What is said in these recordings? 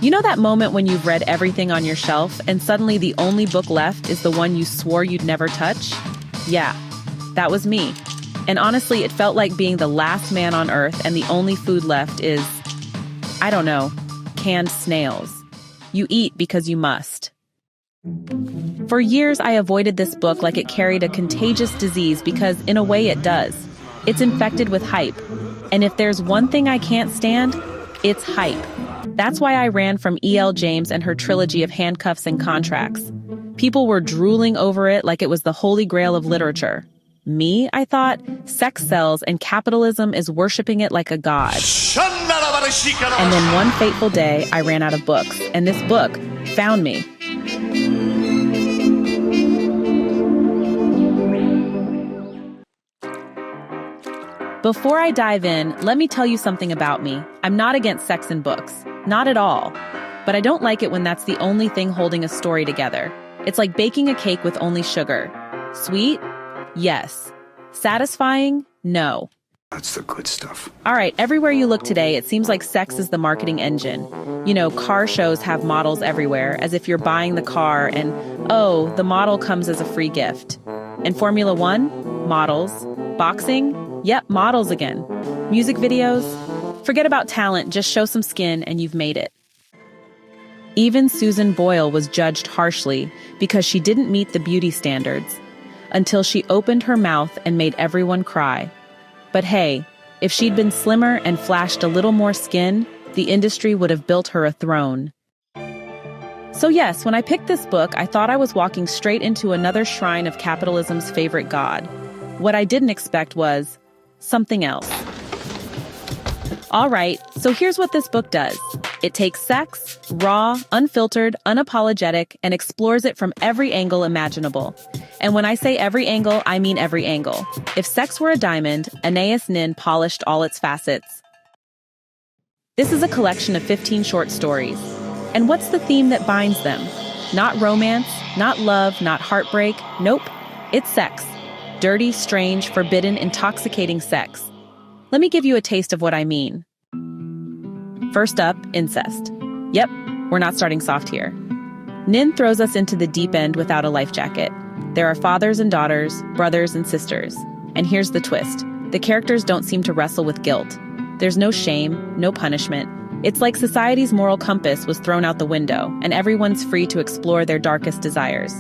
You know that moment when you've read everything on your shelf and suddenly the only book left is the one you swore you'd never touch? Yeah, that was me. And honestly, it felt like being the last man on Earth and the only food left is, I don't know, canned snails. You eat because you must. For years, I avoided this book like it carried a contagious disease because, in a way, it does. It's infected with hype. And if there's one thing I can't stand, it's hype. That's why I ran from E.L. James and her trilogy of Handcuffs and Contracts. People were drooling over it like it was the holy grail of literature. Me, I thought, sex sells and capitalism is worshiping it like a god. And then one fateful day, I ran out of books, and this book found me. Before I dive in, let me tell you something about me. I'm not against sex in books. Not at all. But I don't like it when that's the only thing holding a story together. It's like baking a cake with only sugar. Sweet? Yes. Satisfying? No. That's the good stuff. All right, everywhere you look today, it seems like sex is the marketing engine. You know, car shows have models everywhere, as if you're buying the car and, oh, the model comes as a free gift. And Formula One? Models. Boxing? Yep, models again. Music videos? Forget about talent, just show some skin and you've made it. Even Susan Boyle was judged harshly because she didn't meet the beauty standards, until she opened her mouth and made everyone cry. But hey, if she'd been slimmer and flashed a little more skin, the industry would have built her a throne. So yes, when I picked this book, I thought I was walking straight into another shrine of capitalism's favorite god. What I didn't expect was something else. All right, so here's what this book does. It takes sex, raw, unfiltered, unapologetic, and explores it from every angle imaginable. And when I say every angle, I mean every angle. If sex were a diamond, Anaïs Nin polished all its facets. This is a collection of 15 short stories. And what's the theme that binds them? Not romance, not love, not heartbreak. Nope, it's sex. Dirty, strange, forbidden, intoxicating sex. Let me give you a taste of what I mean. First up, incest. Yep, we're not starting soft here. Nin throws us into the deep end without a life jacket. There are fathers and daughters, brothers and sisters. And here's the twist. The characters don't seem to wrestle with guilt. There's no shame, no punishment. It's like society's moral compass was thrown out the window, and everyone's free to explore their darkest desires.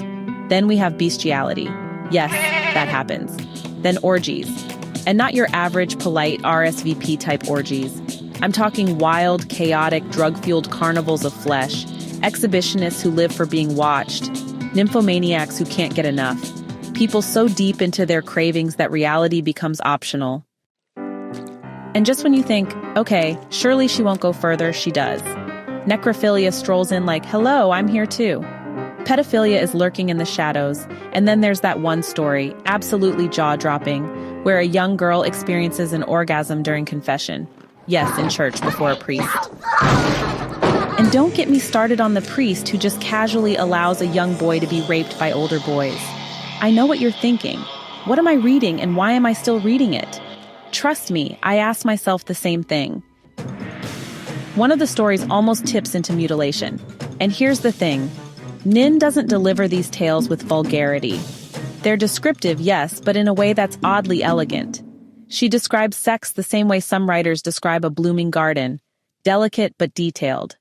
Then we have bestiality. Yes, that happens. Then orgies. And not your average, polite RSVP-type orgies. I'm talking wild, chaotic, drug-fueled carnivals of flesh, exhibitionists who live for being watched, nymphomaniacs who can't get enough, people so deep into their cravings that reality becomes optional. And just when you think, okay, surely she won't go further, she does. Necrophilia strolls in like, hello, I'm here too. Pedophilia is lurking in the shadows, and then there's that one story, absolutely jaw-dropping, where a young girl experiences an orgasm during confession. Yes, in church before a priest. And don't get me started on the priest who just casually allows a young boy to be raped by older boys. I know what you're thinking. What am I reading and why am I still reading it? Trust me, I ask myself the same thing. One of the stories almost tips into mutilation. And here's the thing. Nin doesn't deliver these tales with vulgarity. They're descriptive, yes, but in a way that's oddly elegant. She describes sex the same way some writers describe a blooming garden, delicate but detailed.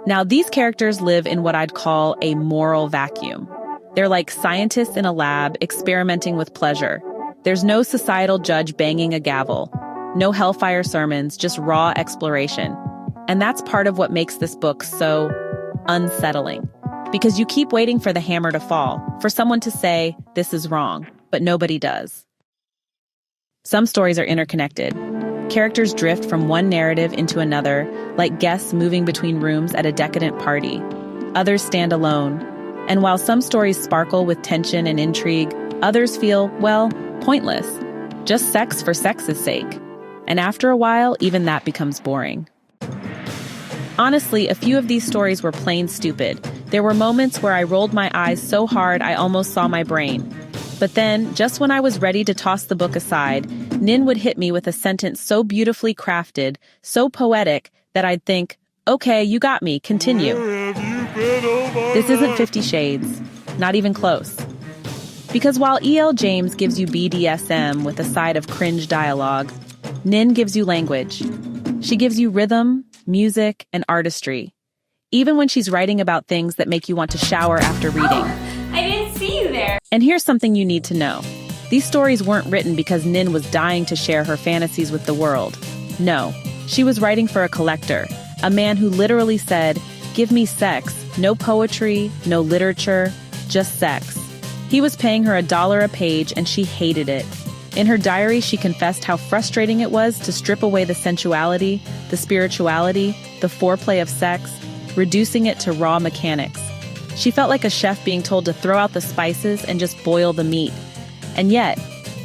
Now, these characters live in what I'd call a moral vacuum. They're like scientists in a lab experimenting with pleasure. There's no societal judge banging a gavel, no hellfire sermons, just raw exploration. And that's part of what makes this book so unsettling. Because you keep waiting for the hammer to fall, for someone to say, this is wrong, but nobody does. Some stories are interconnected. Characters drift from one narrative into another, like guests moving between rooms at a decadent party. Others stand alone. And while some stories sparkle with tension and intrigue, others feel, well, pointless. Just sex for sex's sake. And after a while, even that becomes boring. Honestly, a few of these stories were plain stupid. There were moments where I rolled my eyes so hard I almost saw my brain. But then, just when I was ready to toss the book aside, Nin would hit me with a sentence so beautifully crafted, so poetic, that I'd think, Okay, you got me. Continue. This isn't 50 Shades. Not even close. Because while E.L. James gives you BDSM with a side of cringe dialogue, Nin gives you language. She gives you rhythm, music, and artistry. Even when she's writing about things that make you want to shower after reading. Oh, I didn't see you there. And here's something you need to know. These stories weren't written because Nin was dying to share her fantasies with the world. No, she was writing for a collector, a man who literally said, "Give me sex, no poetry, no literature, just sex." He was paying her $1 a page and she hated it. In her diary, she confessed how frustrating it was to strip away the sensuality, the spirituality, the foreplay of sex, reducing it to raw mechanics. She felt like a chef being told to throw out the spices and just boil the meat. And yet,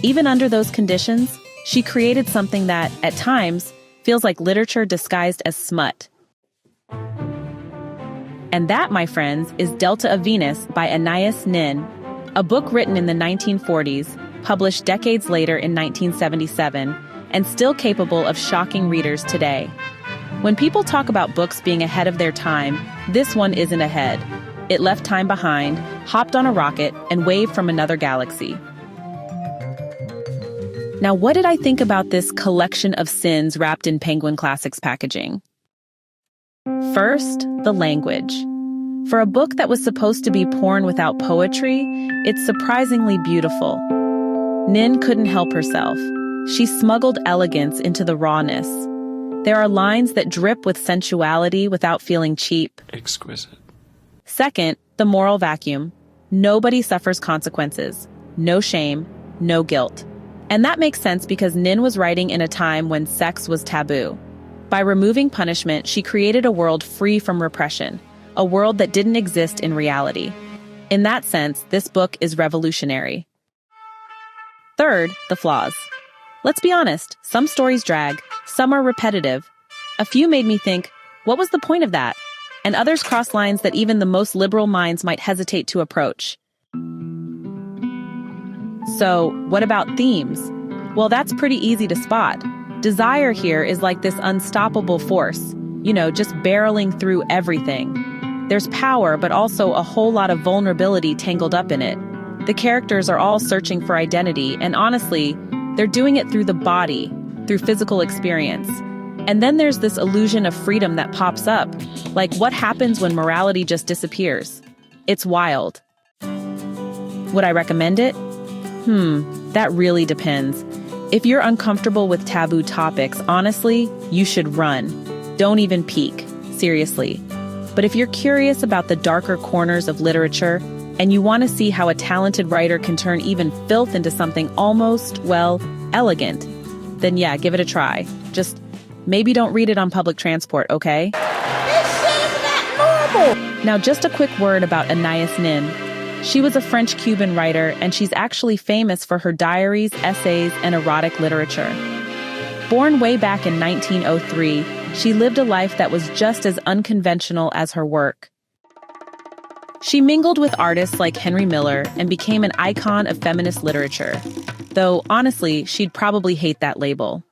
even under those conditions, she created something that, at times, feels like literature disguised as smut. And that, my friends, is Delta of Venus by Anaïs Nin, a book written in the 1940s, published decades later in 1977, and still capable of shocking readers today. When people talk about books being ahead of their time, this one isn't ahead. It left time behind, hopped on a rocket, and waved from another galaxy. Now, what did I think about this collection of sins wrapped in Penguin Classics packaging? First, the language. For a book that was supposed to be porn without poetry, it's surprisingly beautiful. Nin couldn't help herself. She smuggled elegance into the rawness. There are lines that drip with sensuality without feeling cheap. Exquisite. Second, the moral vacuum. Nobody suffers consequences. No shame, no guilt. And that makes sense because Nin was writing in a time when sex was taboo. By removing punishment, she created a world free from repression, a world that didn't exist in reality. In that sense, this book is revolutionary. Third, the flaws. Let's be honest, some stories drag, some are repetitive. A few made me think, what was the point of that? And others cross lines that even the most liberal minds might hesitate to approach. So, what about themes? Well, that's pretty easy to spot. Desire here is like this unstoppable force, just barreling through everything. There's power, but also a whole lot of vulnerability tangled up in it. The characters are all searching for identity, and honestly, they're doing it through the body, through physical experience. And then there's this illusion of freedom that pops up, like what happens when morality just disappears. It's wild. Would I recommend it? That really depends. If you're uncomfortable with taboo topics, honestly, you should run. Don't even peek, seriously. But if you're curious about the darker corners of literature, and you want to see how a talented writer can turn even filth into something almost, elegant, then yeah, give it a try. Just maybe don't read it on public transport, okay? This shit is not normal! Now, just a quick word about Anaïs Nin. She was a French-Cuban writer, and she's actually famous for her diaries, essays, and erotic literature. Born way back in 1903, she lived a life that was just as unconventional as her work. She mingled with artists like Henry Miller and became an icon of feminist literature, though honestly, she'd probably hate that label.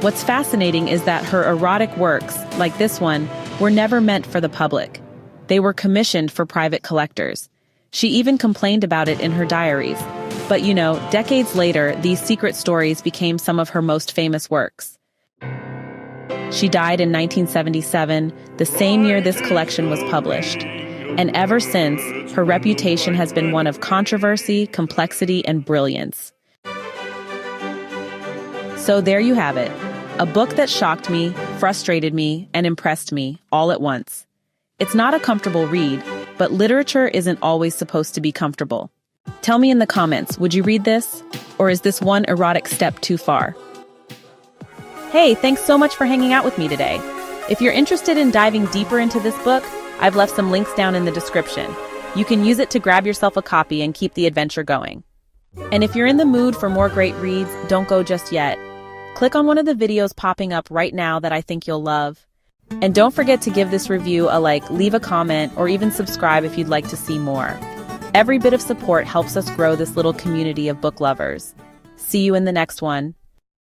What's fascinating is that her erotic works, like this one, were never meant for the public. They were commissioned for private collectors. She even complained about it in her diaries. But decades later, these secret stories became some of her most famous works. She died in 1977, the same year this collection was published. And ever since, her reputation has been one of controversy, complexity, and brilliance. So there you have it. A book that shocked me, frustrated me, and impressed me all at once. It's not a comfortable read, but literature isn't always supposed to be comfortable. Tell me in the comments, would you read this? Or is this one erotic step too far? Hey, thanks so much for hanging out with me today. If you're interested in diving deeper into this book, I've left some links down in the description. You can use it to grab yourself a copy and keep the adventure going. And if you're in the mood for more great reads, don't go just yet. Click on one of the videos popping up right now that I think you'll love. And don't forget to give this review a like, leave a comment, or even subscribe if you'd like to see more. Every bit of support helps us grow this little community of book lovers. See you in the next one.